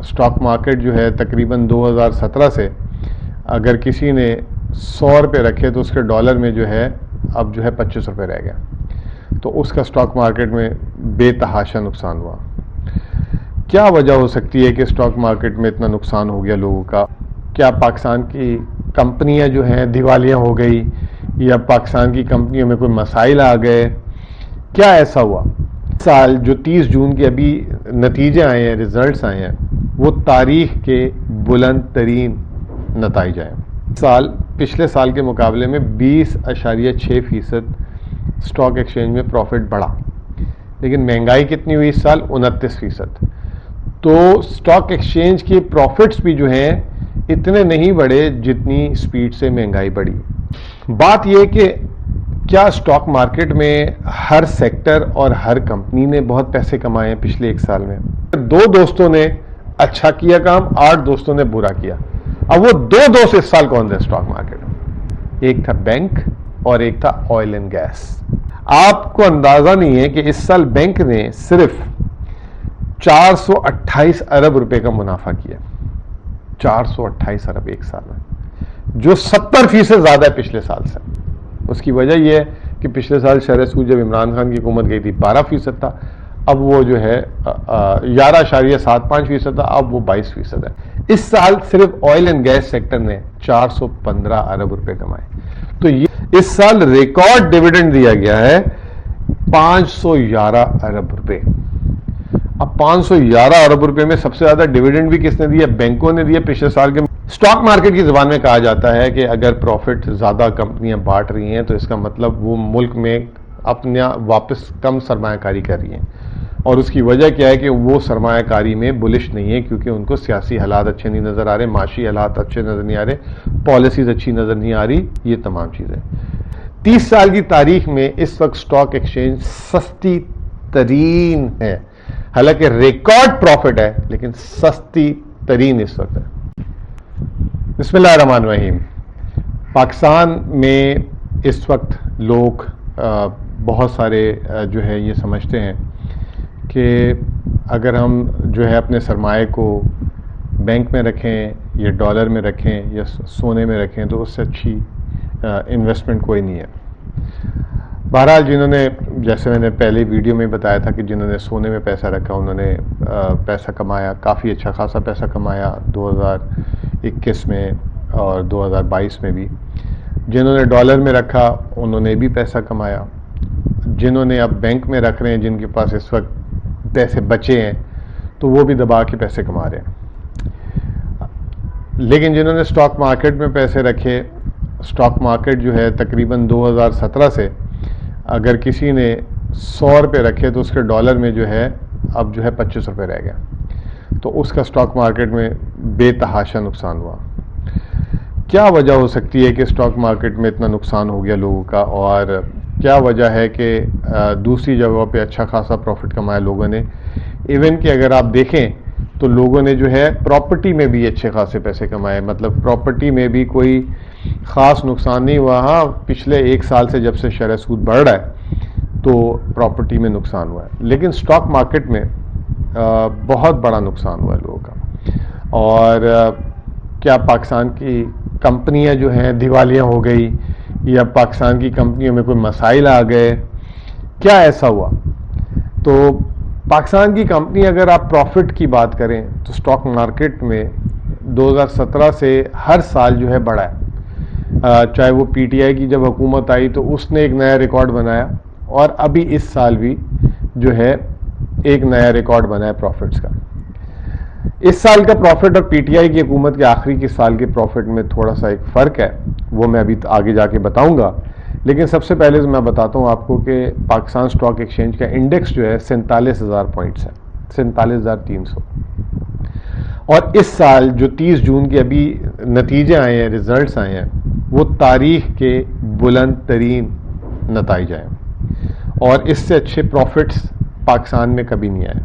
Stock market جو ہے تقریباً 2017 سے اگر کسی نے 100 روپے رکھے تو اس کے ڈالر میں جو ہے اب جو ہے 25 روپے رہ گیا، تو اس کا اسٹاک مارکیٹ میں بے تحاشا نقصان ہوا۔ کیا وجہ ہو سکتی ہے کہ اسٹاک مارکیٹ میں اتنا نقصان ہو گیا لوگوں کا؟ کیا پاکستان کی کمپنیاں جو ہیں دیوالیاں ہو گئی، یا پاکستان کی کمپنیوں میں کوئی مسائل آ گئے؟ کیا ایسا ہوا؟ سال جو 30 جون کے ابھی نتیجے آئے ہیں، ریزلٹس آئے ہیں، وہ تاریخ کے بلند ترین نتائج آئے ہیں۔ سال پچھلے سال کے مقابلے میں 20.6% اسٹاک ایکسچینج میں پروفٹ بڑھا، لیکن مہنگائی کتنی ہوئی اس سال؟ 29%۔ تو اسٹاک ایکسچینج کے پروفٹس بھی جو ہیں اتنے نہیں بڑھے جتنی سپیڈ سے مہنگائی بڑھی۔ بات یہ کہ کیا اسٹاک مارکیٹ میں ہر سیکٹر اور ہر کمپنی نے بہت پیسے کمائے ہیں پچھلے ایک سال میں؟ 2 دوستوں نے اچھا کیا کام، 8 دوستوں نے برا کیا۔ اب وہ 2 دوست اس سال کون تھے اسٹاک مارکیٹ میں؟ ایک تھا بینک اور ایک تھا آئل اینڈ گیس۔ آپ کو اندازہ نہیں ہے کہ اس سال بینک نے صرف 428 ارب روپے کا منافع کیا، 428 ارب ایک سال میں، جو 70% زیادہ ہے پچھلے سال سے۔ اس کی وجہ یہ ہے کہ پچھلے سال شرح سود جب عمران خان کی حکومت گئی تھی 12% تھا، اب وہ جو ہے 11.75% تھا، اب وہ 22% ہے۔ اس سال صرف آئل اینڈ گیس سیکٹر نے 415 ارب روپے کمائے۔ تو یہ اس سال ریکارڈ ڈیویڈنڈ دیا گیا ہے 511 ارب روپے۔ اب 511 ارب روپے میں سب سے زیادہ ڈیویڈنڈ بھی کس نے دیا؟ بینکوں نے دیا پچھلے سال کے۔ اسٹاک مارکیٹ کی زبان میں کہا جاتا ہے کہ اگر پروفٹ زیادہ کمپنیاں بانٹ رہی ہیں تو اس کا مطلب وہ ملک میں اپنا واپس کم سرمایہ کاری کر رہی ہیں، اور اس کی وجہ کیا ہے کہ وہ سرمایہ کاری میں بلش نہیں ہے، کیونکہ ان کو سیاسی حالات اچھے نہیں نظر آ رہے، معاشی حالات اچھے نظر نہیں آ رہے، پالیسیز اچھی نظر نہیں آ رہی، یہ تمام چیزیں۔ 30 سال کی تاریخ میں اس وقت اسٹاک ایکسچینج سستی ترین ہے، حالانکہ ریکارڈ پروفٹ ہے لیکن سستی ترین اس وقت ہے۔ بسم اللہ الرحمن الرحیم۔ پاکستان میں اس وقت لوگ بہت سارے جو ہے یہ سمجھتے ہیں کہ اگر ہم جو ہے اپنے سرمایہ کو بینک میں رکھیں یا ڈالر میں رکھیں یا سونے میں رکھیں تو اس سے اچھی انویسٹمنٹ کوئی نہیں ہے۔ بہرحال جنہوں نے، جیسے میں نے پہلے ویڈیو میں بتایا تھا کہ جنہوں نے سونے میں پیسہ رکھا انہوں نے پیسہ کمایا، کافی اچھا خاصا پیسہ کمایا 2021 میں اور 2022 میں بھی۔ جنہوں نے ڈالر میں رکھا انہوں نے بھی پیسہ کمایا۔ جنہوں نے اب بینک میں رکھ رہے ہیں، جن کے پاس اس وقت پیسے بچے ہیں، تو وہ بھی دبا کے پیسے کما رہے ہیں۔ لیکن جنہوں نے اسٹاک مارکیٹ میں پیسے رکھے، اسٹاک مارکیٹ جو ہے تقریباً 2017 سے اگر کسی نے 100 روپے رکھے تو اس کے ڈالر میں جو ہے اب جو ہے 25 روپے رہ گیا، تو اس کا اسٹاک مارکیٹ میں بے تحاشا نقصان ہوا۔ کیا وجہ ہو سکتی ہے کہ اسٹاک مارکیٹ میں اتنا نقصان ہو گیا لوگوں کا، اور کیا وجہ ہے کہ دوسری جگہوں پہ اچھا خاصا پروفٹ کمایا لوگوں نے؟ ایون کہ اگر آپ دیکھیں تو لوگوں نے جو ہے پراپرٹی میں بھی اچھے خاصے پیسے کمائے، مطلب پراپرٹی میں بھی کوئی خاص نقصان نہیں ہوا۔ ہاں پچھلے ایک سال سے جب سے شرح سود بڑھ رہا ہے تو پراپرٹی میں نقصان ہوا ہے، لیکن اسٹاک مارکیٹ میں بہت بڑا نقصان ہوا ہے لوگوں کا۔ اور کیا پاکستان کی کمپنیاں جو ہیں دیوالیاں ہو گئی، یا پاکستان کی کمپنیوں میں کوئی مسائل آ گئے؟ کیا ایسا ہوا؟ تو پاکستان کی کمپنی اگر آپ پروفٹ کی بات کریں تو اسٹاک مارکیٹ میں 2017 سے ہر سال جو ہے بڑھا ہے۔ چاہے وہ پی ٹی آئی کی جب حکومت آئی تو اس نے ایک نیا ریکارڈ بنایا، اور ابھی اس سال بھی جو ہے ایک نیا ریکارڈ بنا ہے پروفٹس کا۔ اس سال کا پروفٹ اور پی ٹی آئی کی حکومت کے آخری کے سال کے پروفٹ میں تھوڑا سا ایک فرق ہے، وہ میں ابھی آگے جا کے بتاؤں گا۔ لیکن سب سے پہلے میں بتاتا ہوں آپ کو کہ پاکستان اسٹاک ایکسچینج کا انڈیکس جو ہے 47,000 پوائنٹس ہے، 47,300۔ اور اس سال جو 30 جون کے ابھی نتیجے آئے ہیں، ریزلٹس آئے ہیں، وہ تاریخ کے بلند ترین نتائج آئے ہیں، اور اس سے اچھے پروفٹس پاکستان میں کبھی نہیں آئے۔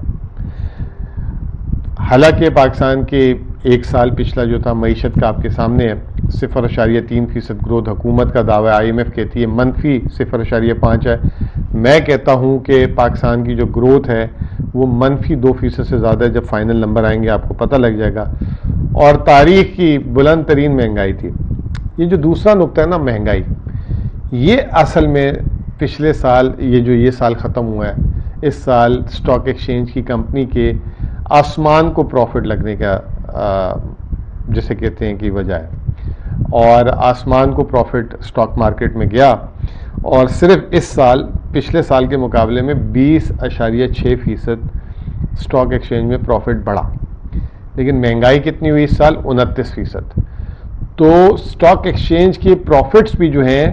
حالانکہ پاکستان کے ایک سال پچھلا جو تھا معیشت کا آپ کے سامنے ہے، 0.3% گروتھ حکومت کا دعویٰ، آئی ایم ایف کہتی ہے منفی 0.5 ہے۔ میں کہتا ہوں کہ پاکستان کی جو گروتھ ہے وہ -2% سے زیادہ ہے. جب فائنل نمبر آئیں گے آپ کو پتہ لگ جائے گا. اور تاریخ کی بلند ترین مہنگائی تھی. یہ جو دوسرا نقطہ ہے نا مہنگائی، یہ اصل میں پچھلے سال یہ سال ختم ہوا ہے، اس سال اسٹاک ایکسچینج کی کمپنی کے آسمان کو پروفٹ لگنے کا جسے کہتے ہیں کہ وجہ ہے. اور آسمان کو پروفٹ اسٹاک مارکیٹ میں گیا، اور صرف اس سال پچھلے سال کے مقابلے میں 20.6% اسٹاک ایکسچینج میں پروفٹ بڑھا. لیکن مہنگائی کتنی ہوئی اس سال؟ 29%. تو اسٹاک ایکسچینج کے پروفٹس بھی جو ہیں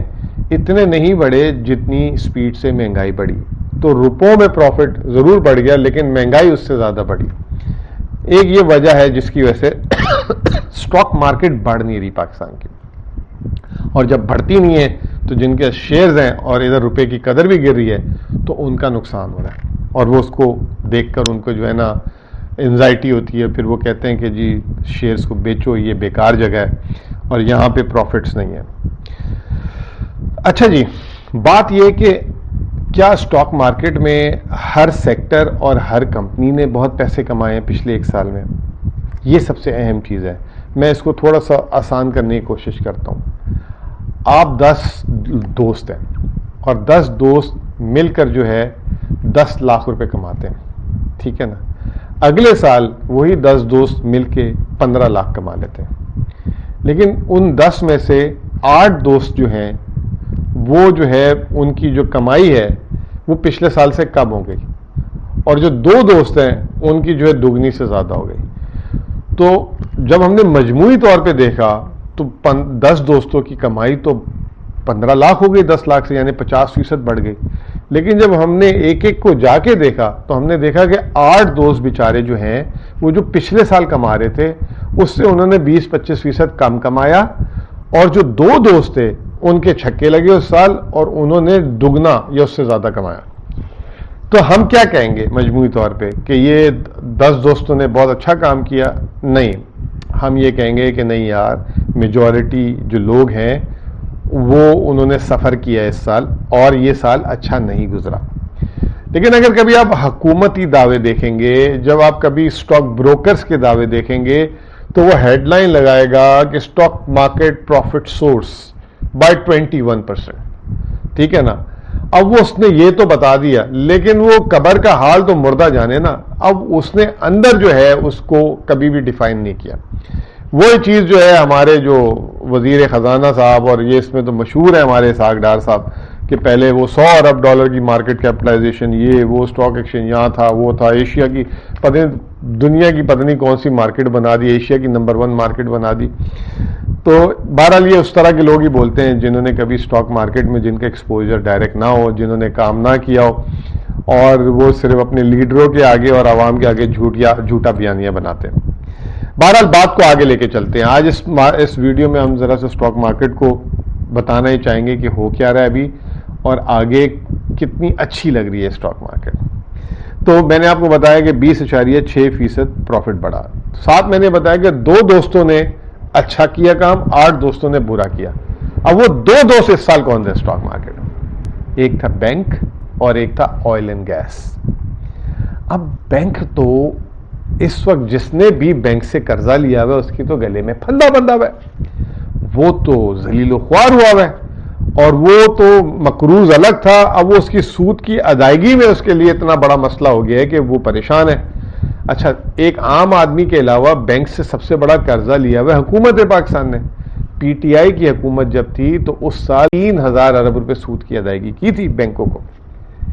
اتنے نہیں بڑھے جتنی سپیڈ سے مہنگائی بڑھی. تو روپوں میں پروفٹ ضرور بڑھ گیا لیکن مہنگائی اس سے زیادہ بڑھی. ایک یہ وجہ ہے جس کی وجہ سے اسٹاک مارکیٹ بڑھ نہیں رہی پاکستان کی. اور جب بڑھتی نہیں ہے تو جن کے شیئرز ہیں اور ادھر روپے کی قدر بھی گر رہی ہے تو ان کا نقصان ہو رہا ہے. اور وہ اس کو دیکھ کر ان کو جو ہے نا انزائٹی ہوتی ہے. پھر وہ کہتے ہیں کہ جی شیئرز کو بیچو، یہ بیکار جگہ ہے اور یہاں پہ پروفٹس نہیں ہیں. اچھا جی، بات یہ کہ کیا اسٹاک مارکیٹ میں ہر سیکٹر اور ہر کمپنی نے بہت پیسے کمائے ہیں پچھلے ایک سال میں؟ یہ سب سے اہم چیز ہے. میں اس کو تھوڑا سا آسان کرنے کی کوشش کرتا ہوں. آپ 10 دوست ہیں اور 10 دوست مل کر جو ہے 10 لاکھ روپے کماتے ہیں، ٹھیک ہے نا. اگلے سال وہی 10 دوست مل کے 15 لاکھ کما لیتے ہیں. لیکن ان 10 میں سے 8 دوست جو ہیں وہ جو ہے ان کی جو کمائی ہے وہ پچھلے سال سے کم ہو گئی، اور جو 2 دوست ہیں ان کی جو ہے دگنی سے زیادہ ہو گئی. تو جب ہم نے مجموعی طور پہ دیکھا تو 10 دوستوں کی کمائی تو 15 لاکھ ہو گئی 10 لاکھ سے، یعنی 50% بڑھ گئی. لیکن جب ہم نے ایک ایک کو جا کے دیکھا تو ہم نے دیکھا کہ 8 دوست بیچارے جو ہیں وہ جو پچھلے سال کما رہے تھے اس سے انہوں نے 20-25% کم کمایا، اور جو 2 دوست تھے ان کے چھکے لگے اس سال اور انہوں نے دگنا یا اس سے زیادہ کمایا. تو ہم کیا کہیں گے مجموعی طور پہ کہ یہ 10 دوستوں نے بہت اچھا کام کیا؟ نہیں، ہم یہ کہیں گے کہ نہیں یار، میجورٹی جو لوگ ہیں وہ انہوں نے سفر کیا اس سال اور یہ سال اچھا نہیں گزرا. لیکن اگر کبھی آپ حکومتی دعوے دیکھیں گے، جب آپ کبھی اسٹاک بروکرز کے دعوے دیکھیں گے تو وہ ہیڈ لائن لگائے گا کہ stock market profit source by 21%، ٹھیک ہے نا. اب وہ اس نے یہ تو بتا دیا لیکن وہ قبر کا حال تو مردہ جانے نا. اب اس نے اندر جو ہے اس کو کبھی بھی ڈیفائن نہیں کیا. وہی چیز جو ہے ہمارے جو وزیر خزانہ صاحب، اور یہ اس میں تو مشہور ہے ہمارے اسحاق ڈار صاحب، کہ پہلے وہ $100 ارب کی مارکیٹ کیپٹلائزیشن، یہ وہ اسٹاک ایکسچینج یہاں تھا وہ تھا، ایشیا کی دنیا کی پتہ نہیں کون سی مارکیٹ بنا دی، ایشیا کی نمبر 1 مارکیٹ بنا دی. تو بہرحال یہ اس طرح کے لوگ ہی بولتے ہیں جنہوں نے کبھی اسٹاک مارکیٹ میں جن کا ایکسپوجر ڈائریکٹ نہ ہو، جنہوں نے کام نہ کیا ہو، اور وہ صرف اپنے لیڈروں کے آگے اور عوام کے آگے جھوٹا بیانیہ بناتے ہیں. بہرحال بات کو آگے لے کے چلتے ہیں. آج اس ویڈیو میں ہم ذرا سے اسٹاک مارکیٹ کو بتانا ہی چاہیں گے کہ ہو کیا رہا ہے ابھی اور آگے کتنی اچھی لگ رہی ہے اسٹاک مارکیٹ. تو میں نے آپ کو بتایا کہ 20.6% پروفٹ بڑھا. ساتھ میں نے بتایا کہ 2 دوستوں نے اچھا کیا کام، 8 دوستوں نے برا کیا. اب وہ 2 دوست اس سال کون تھے اسٹاک مارکیٹ میں؟ ایک تھا بینک اور ایک تھا آئل اینڈ گیس. اب بینک تو اس وقت جس نے بھی بینک سے قرضہ لیا ہوا ہے اس کی تو گلے میں پھندا بندھا ہوا ہے، وہ تو ذلیل و خوار ہوا ہوا ہے. اور وہ تو مقروض الگ تھا، اب وہ اس کی سود کی ادائیگی میں اس کے لیے اتنا بڑا مسئلہ ہو گیا ہے کہ وہ پریشان ہے. اچھا، ایک عام آدمی کے علاوہ بینک سے سب سے بڑا قرضہ لیا ہوا ہے حکومت پاکستان نے. پی ٹی آئی کی حکومت جب تھی تو اس سال 3000 ارب روپے سود کی ادائیگی کی تھی بینکوں کو.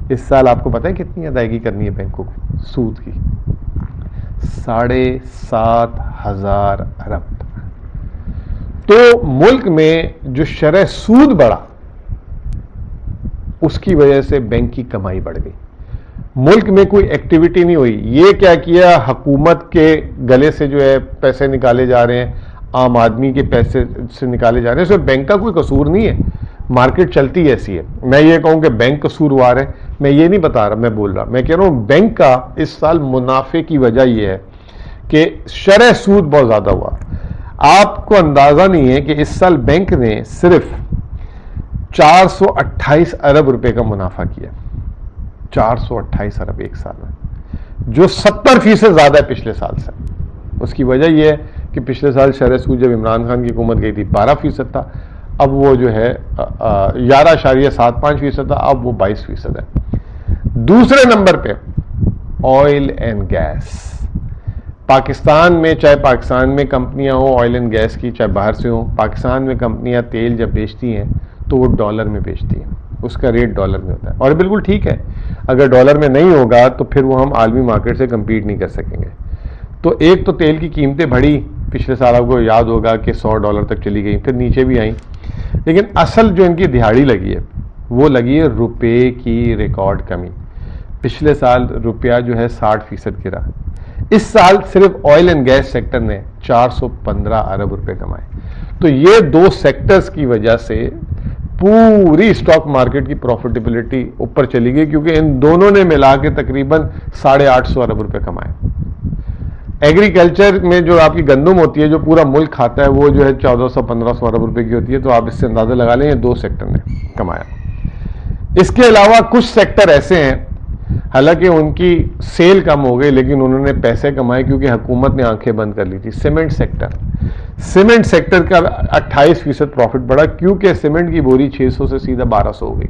اس سال آپ کو پتہ ہے کتنی ادائیگی کرنی ہے بینکوں کو سود کی؟ 7500 ارب. تو ملک میں جو شرح سود بڑھا اس کی وجہ سے بینک کی کمائی بڑھ گئی. ملک میں کوئی ایکٹیویٹی نہیں ہوئی. یہ کیا کیا، حکومت کے گلے سے جو ہے پیسے نکالے جا رہے ہیں، عام آدمی کے پیسے سے نکالے جا رہے ہیں. اس میں بینک کا کوئی قصور نہیں ہے، مارکیٹ چلتی ایسی ہے. میں یہ کہوں کہ بینک قصوروار ہے، میں یہ نہیں بتا رہا، میں بول رہا، میں کہہ رہا ہوں بینک کا اس سال منافع کی وجہ یہ ہے کہ شرح سود بہت زیادہ ہوا. آپ کو اندازہ نہیں ہے کہ اس سال بینک نے صرف 428 ارب روپے کا منافع کیا. 428 ارب ایک سال میں. جو 70% زیادہ ہے پچھلے سال سے. اس کی وجہ یہ ہے کہ پچھلے سال شرح سود جب عمران خان کی حکومت گئی تھی 12% تھا, اب وہ جو ہے 11.75% تھا, اب وہ 22% ہے. دوسرے نمبر پہ آئل اینڈ گیس. پاکستان میں, چاہے پاکستان میں کمپنیاں ہوں آئل اینڈ گیس کی, چاہے باہر سے ہوں, پاکستان میں کمپنیاں تیل جب بیچتی ہیں تو وہ ڈالر میں بیچتی ہیں, اس کا ریٹ ڈالر میں ہوتا ہے. اور بالکل ٹھیک ہے, اگر ڈالر میں نہیں ہوگا تو پھر وہ ہم عالمی مارکیٹ سے کمپیٹ نہیں کر سکیں گے. تو ایک تو تیل کی قیمتیں بڑھی, پچھلے سال آپ کو یاد ہوگا کہ $100 تک چلی گئی, پھر نیچے بھی آئیں. لیکن اصل جو ان کی دہاڑی لگی ہے وہ لگی ہے روپے کی ریکارڈ کمی. پچھلے سال روپیہ جو ہے 60% گرا. اس سال صرف آئل اینڈ گیس سیکٹر نے 415 ارب روپے کمائے. تو یہ دو سیکٹرز کی وجہ سے پوری اسٹاک مارکیٹ کی پروفیٹیبلٹی اوپر چلی گئی, کیونکہ ان دونوں نے ملا کے تقریباً 850 ارب روپے کمائے. ایگریکلچر میں جو آپ کی گندم ہوتی ہے جو پورا ملک کھاتا ہے وہ جو ہے 1400-1500 ارب روپے کی ہوتی ہے, تو آپ اس سے اندازہ لگا لیں یہ دو سیکٹر نے کمایا. اس کے علاوہ کچھ سیکٹر ایسے ہیں حالانکہ ان کی سیل کم ہو گئی لیکن انہوں نے پیسے کمائے کیونکہ حکومت نے آنکھیں بند کر لی تھی. سیمنٹ سیکٹر کا 28% پروفٹ بڑھا کیونکہ سیمنٹ کی بوری 600 سے سیدھا 1200 ہو گئی,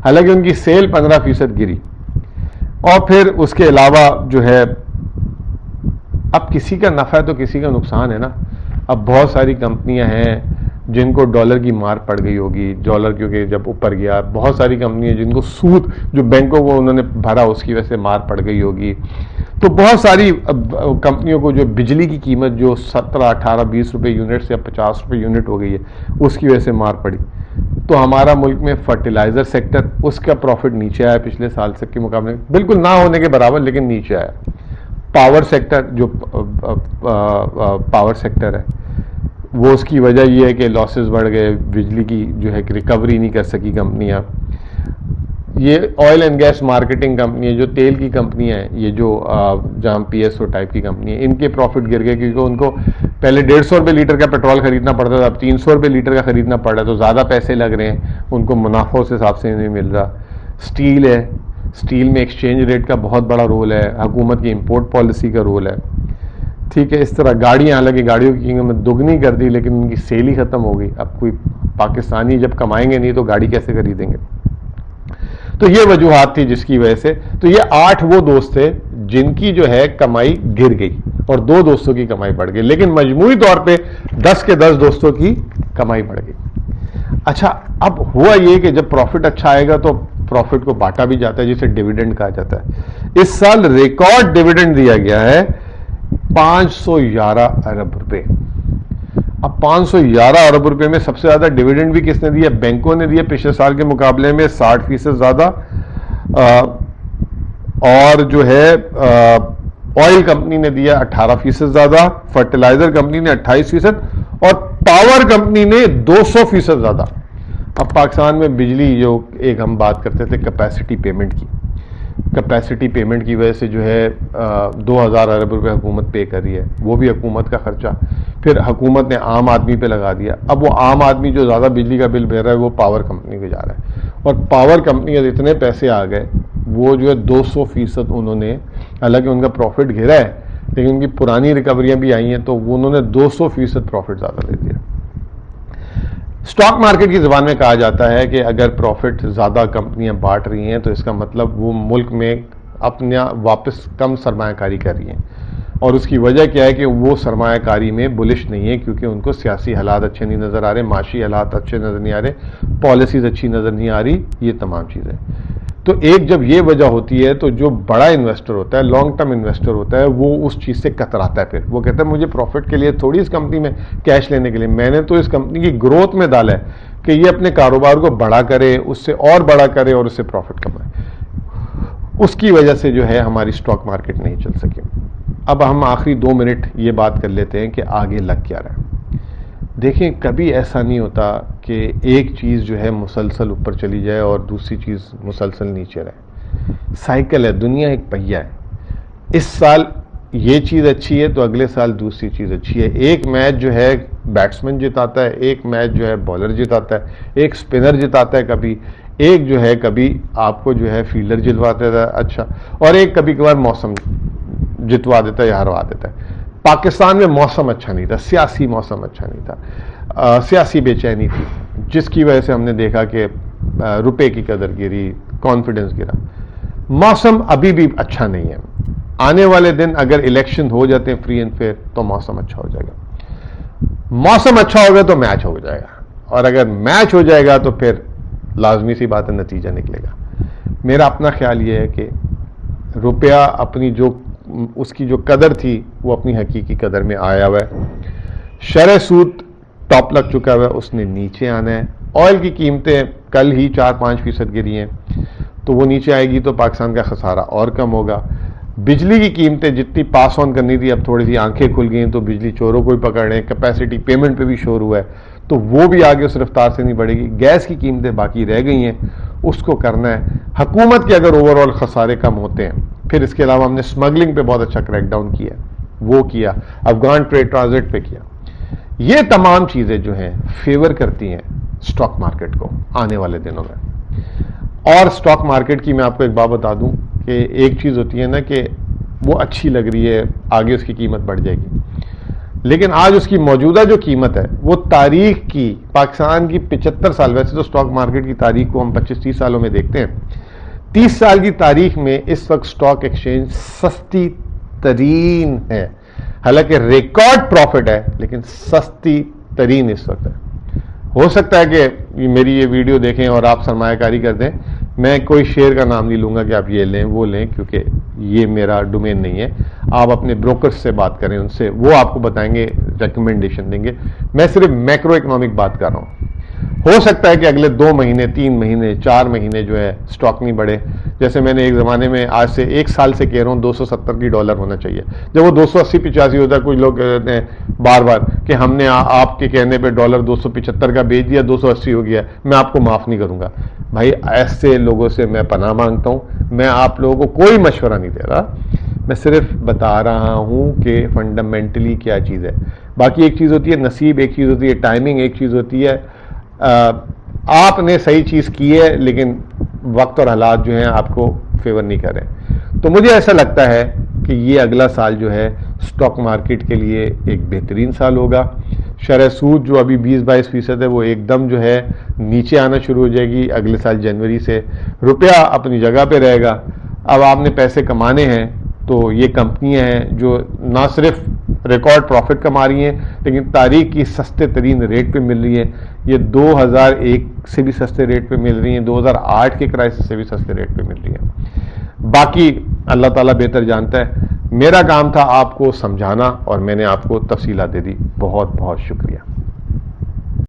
حالانکہ ان کی سیل 15% گری. اور پھر اس کے علاوہ جو ہے اب کسی کا نفع ہے تو کسی کا نقصان ہے نا. اب بہت ساری کمپنیاں ہیں جن کو ڈالر کی مار پڑ گئی ہوگی, ڈالر کیونکہ جب اوپر گیا. بہت ساری کمپنیاں جن کو سود جو بینکوں کو انہوں نے بھرا اس کی وجہ سے مار پڑ گئی ہوگی. تو بہت ساری کمپنیوں کو جو بجلی کی قیمت جو 17, 18, 20 روپے یونٹ سے اب 50 روپے یونٹ ہو گئی ہے اس کی وجہ سے مار پڑی. تو ہمارا ملک میں فرٹیلائزر سیکٹر, اس کا پروفٹ نیچے آیا پچھلے سال سے کے مقابلے, بالکل نہ ہونے کے برابر لیکن نیچے آیا. پاور سیکٹر جو پاور سیکٹر ہے وہ اس کی وجہ یہ ہے کہ لاسز بڑھ گئے, بجلی کی جو ہے ریکوری نہیں کر سکی کمپنیاں. یہ oil and gas marketing company ہے, جو تیل کی کمپنیاں ہیں, یہ جو جہاں پی ایس او ٹائپ کی کمپنی ہے, ان کے پروفٹ گر گئے کیونکہ ان کو پہلے 150 روپے لیٹر کا پیٹرول خریدنا پڑتا تھا, اب 300 روپے لیٹر کا خریدنا پڑ رہا ہے, تو زیادہ پیسے لگ رہے ہیں, ان کو منافع اس حساب سے نہیں مل رہا. اسٹیل ہے, اسٹیل میں ایکسچینج ریٹ کا بہت بڑا رول ہے, حکومت کی امپورٹ پالیسی کا رول ہے. ٹھیک ہے, اس طرح گاڑیاں, حالانکہ گاڑیوں کی قیمت دگنی کر دی لیکن ان کی سیل ہی ختم ہو گئی. اب کوئی پاکستانی جب کمائیں گے نہیں تو گاڑی کیسے خریدیں گے. تو یہ وجوہات تھی جس کی وجہ سے. تو یہ 8 وہ دوست تھے جن کی جو ہے کمائی گر گئی اور 2 دوستوں کی کمائی بڑھ گئی, لیکن مجموعی طور پہ 10 کے 10 دوستوں کی کمائی بڑھ گئی. اچھا, اب ہوا یہ کہ جب پروفٹ اچھا آئے گا تو پروفٹ کو بانٹا بھی جاتا ہے, جسے ڈیویڈنڈ کہا جاتا ہے. اس سال ریکارڈ ڈیویڈنڈ دیا گیا ہے 511 ارب روپے. اب 511 ارب روپے میں سب سے زیادہ ڈیویڈنڈ بھی کس نے دیا؟ بینکوں نے دیا پچھلے سال کے مقابلے میں 60% زیادہ. اور جو ہے آئل کمپنی نے دیا 18% زیادہ, فرٹیلائزر کمپنی نے 28% اور پاور کمپنی نے 200% زیادہ. اب پاکستان میں بجلی جو ایک ہم بات کرتے تھے کیپیسٹی پیمنٹ کی, کیپیسٹی پیمنٹ کی وجہ سے جو ہے 2000 ارب روپے حکومت پے کر رہی ہے, وہ بھی حکومت کا خرچہ. پھر حکومت نے عام آدمی پہ لگا دیا. اب وہ عام آدمی جو زیادہ بجلی کا بل بھر رہا ہے وہ پاور کمپنی کو جا رہا ہے, اور پاور کمپنی کے اتنے پیسے آ گئے وہ جو ہے 200% انہوں نے, حالانکہ ان کا پروفٹ گرا ہے لیکن ان کی پرانی ریکوریاں بھی آئی ہیں تو انہوں نے 200% پروفٹ زیادہ لے دیا. اسٹاک مارکیٹ کی زبان میں کہا جاتا ہے کہ اگر پروفٹ زیادہ کمپنیاں بانٹ رہی ہیں تو اس کا مطلب وہ ملک میں اپنا واپس کم سرمایہ کاری کر رہی ہیں. اور اس کی وجہ کیا ہے کہ وہ سرمایہ کاری میں بلش نہیں ہے کیونکہ ان کو سیاسی حالات اچھے نہیں نظر آ رہے, معاشی حالات اچھے نظر نہیں آ رہے, پالیسیز اچھی نظر نہیں آ رہی, یہ تمام چیزیں. تو ایک جب یہ وجہ ہوتی ہے تو جو بڑا انویسٹر ہوتا ہے, لانگ ٹرم انویسٹر ہوتا ہے, وہ اس چیز سے کتراتا ہے. پھر وہ کہتا ہے مجھے پروفٹ کے لیے تھوڑی اس کمپنی میں کیش لینے کے لیے, میں نے تو اس کمپنی کی گروتھ میں ڈالا ہے کہ یہ اپنے کاروبار کو بڑا کرے, اس سے اور بڑا کرے اور اس سے پروفٹ کمائے. اس کی وجہ سے جو ہے ہماری اسٹاک مارکیٹ نہیں چل سکی. اب ہم آخری 2 منٹ یہ بات کر لیتے ہیں کہ آگے لگ کیا رہا ہے. دیکھیں, کبھی ایسا نہیں ہوتا کہ ایک چیز جو ہے مسلسل اوپر چلی جائے اور دوسری چیز مسلسل نیچے رہے. سائیکل ہے, دنیا ایک پہیہ ہے. اس سال یہ چیز اچھی ہے تو اگلے سال دوسری چیز اچھی ہے. ایک میچ جو ہے بیٹسمین جتاتا ہے, ایک میچ جو ہے بالر جتاتا ہے, ایک اسپنر جتاتا ہے کبھی, ایک جو ہے کبھی آپ کو جو ہے فیلڈر جتوا دیتا ہے اچھا، اور ایک کبھی کبھار موسم جتوا دیتا ہے یا ہروا دیتا ہے. پاکستان میں موسم اچھا نہیں تھا، سیاسی موسم اچھا نہیں تھا، سیاسی بے چینی تھی، جس کی وجہ سے ہم نے دیکھا کہ روپے کی قدر گری، کانفیڈنس گرا. موسم ابھی بھی اچھا نہیں ہے. آنے والے دن اگر الیکشن ہو جاتے ہیں فری اینڈ فیئر تو موسم اچھا ہو جائے گا. موسم اچھا ہوگا تو میچ ہو جائے گا، اور اگر میچ ہو جائے گا تو پھر لازمی سی بات ہے نتیجہ نکلے گا. میرا اپنا خیال یہ ہے کہ روپیہ اپنی جو اس کی جو قدر تھی وہ اپنی حقیقی قدر میں آیا ہوا ہے. شرح سود ٹاپ لگ چکا ہوا ہے، اس نے نیچے آنا ہے. آئل کی قیمتیں کل ہی 4-5% گری ہیں، تو وہ نیچے آئے گی تو پاکستان کا خسارہ اور کم ہوگا. بجلی کی قیمتیں جتنی پاس آن کرنی تھی اب تھوڑی سی آنکھیں کھل گئی ہیں، تو بجلی چوروں کو بھی پکڑ رہے ہیں. کیپیسٹی پیمنٹ پہ بھی شور ہوا ہے تو وہ بھی آگے اس رفتار سے نہیں بڑھے گی. گیس کی قیمتیں باقی رہ گئی ہیں، اس کو کرنا ہے. حکومت کے اگر اوور آل خسارے کم ہوتے ہیں، پھر اس کے علاوہ ہم نے اسمگلنگ پہ بہت اچھا کریک ڈاؤن کیا، وہ کیا، افغان ٹریڈ ٹرانزٹ پہ کیا. یہ تمام چیزیں جو ہیں فیور کرتی ہیں اسٹاک مارکیٹ کو آنے والے دنوں میں. اور اسٹاک مارکیٹ کی میں آپ کو ایک بات بتا دوں کہ ایک چیز ہوتی ہے نا کہ وہ اچھی لگ رہی ہے، آگے اس کی قیمت بڑھ جائے گی، لیکن آج اس کی موجودہ جو قیمت ہے وہ تاریخ کی، پاکستان کی 75 سال، ویسے تو اسٹاک مارکیٹ کی تاریخ کو ہم 25-30 سالوں میں دیکھتے ہیں، 30 سال کی تاریخ میں اس وقت اسٹاک ایکسچینج سستی ترین ہے. حالانکہ ریکارڈ پروفٹ ہے لیکن سستی ترین اس وقت ہے. ہو سکتا ہے کہ میری یہ ویڈیو دیکھیں اور آپ سرمایہ کاری کر دیں. میں کوئی شیئر کا نام نہیں لوں گا کہ آپ یہ لیں وہ لیں، کیونکہ یہ میرا ڈومین نہیں ہے. آپ اپنے بروکرز سے بات کریں، ان سے، وہ آپ کو بتائیں گے، ریکمنڈیشن دیں گے. میں صرف میکرو اکنامک بات کر رہا ہوں. ہو سکتا ہے کہ اگلے 2 مہینے 3 مہینے 4 مہینے جو ہے اسٹاک نہیں بڑھے. جیسے میں نے ایک زمانے میں آج سے 1 سال سے کہہ رہا ہوں $270 ہونا چاہیے. جب وہ 280-85 ہوتا ہے، کچھ لوگ کہتے ہیں بار بار کہ ہم نے آپ کے کہنے پہ ڈالر 275 کا بیچ دیا، 280 ہو گیا، میں آپ کو معاف نہیں کروں گا. بھائی ایسے لوگوں سے میں پناہ مانگتا ہوں. میں آپ لوگوں کو کوئی مشورہ نہیں دے رہا، میں صرف بتا رہا ہوں کہ فنڈامنٹلی کیا چیز ہے. باقی ایک چیز ہوتی ہے نصیب، ایک چیز ہوتی ہے ٹائمنگ، ایک چیز ہوتی ہے آپ نے صحیح چیز کی ہے لیکن وقت اور حالات جو ہیں آپ کو فیور نہیں کر رہے. تو مجھے ایسا لگتا ہے کہ یہ اگلا سال جو ہے اسٹاک مارکیٹ کے لیے ایک بہترین سال ہوگا. شرح سود جو ابھی 20-22% ہے وہ ایک دم جو ہے نیچے آنا شروع ہو جائے گی اگلے سال جنوری سے. روپیہ اپنی جگہ پہ رہے گا. اب آپ نے پیسے کمانے ہیں تو یہ کمپنیاں ہیں جو نہ صرف ریکارڈ پروفٹ کما رہی ہیں لیکن تاریخ کی سستے ترین ریٹ پہ مل رہی ہیں. یہ 2001 سے بھی سستے ریٹ پہ مل رہی ہیں، 2008 کے کرائسس سے بھی سستے ریٹ پہ مل رہی ہیں. باقی اللہ تعالیٰ بہتر جانتا ہے. میرا کام تھا آپ کو سمجھانا اور میں نے آپ کو تفصیلات دے دی. بہت بہت شکریہ.